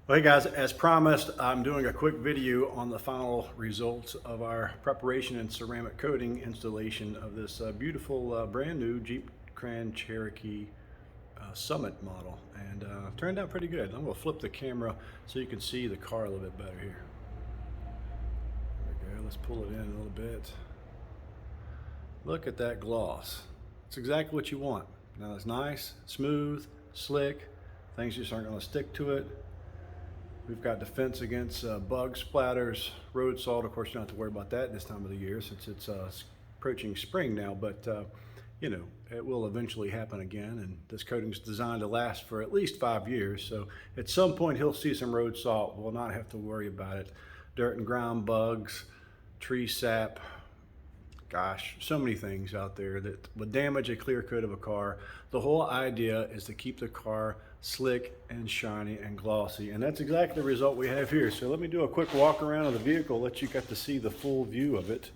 Well, hey guys, as promised, I'm doing a quick video on the final results of our preparation and ceramic coating installation of this beautiful brand new Jeep Grand Cherokee Summit model, and turned out pretty good. I'm going to flip the camera so you can see the car a little bit better here. There we go. Let's pull it in a little bit. Look at that gloss. It's exactly what you want. Now it's nice, smooth, slick. Things just aren't going to stick to it. We've got defense against bug splatters, road salt. Of course, you don't have to worry about that this time of the year since it's approaching spring now, but you know, it will eventually happen again, and this coating is designed to last for at least 5 years, so at some point he'll see some road salt. We'll not have to worry about it. Dirt and ground bugs, tree sap, gosh, so many things out there that would damage a clear coat of a car. The whole idea is to keep the car slick and shiny and glossy, and that's exactly the result we have here. So let me do a quick walk around of the vehicle, let you get to see the full view of it.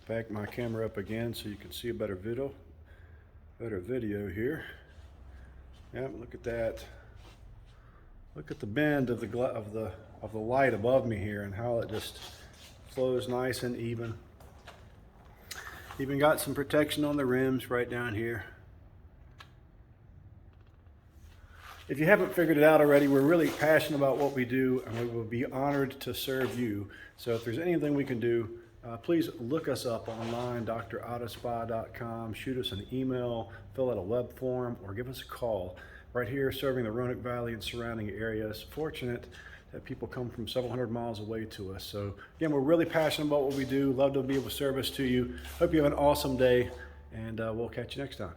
Back my camera up again so you can see a better video here. Yeah, look at that. Look at the bend of the light above me here and how it just flows nice and even. Even got some protection on the rims right down here. If you haven't figured it out already, we're really passionate about what we do, and we will be honored to serve you. So if there's anything we can do, please look us up online, drautospa.com, shoot us an email, fill out a web form, or give us a call. Right here, serving the Roanoke Valley and surrounding areas. Fortunate that people come from several hundred miles away to us. So again, we're really passionate about what we do. Love to be able to service to you. Hope you have an awesome day, and we'll catch you next time.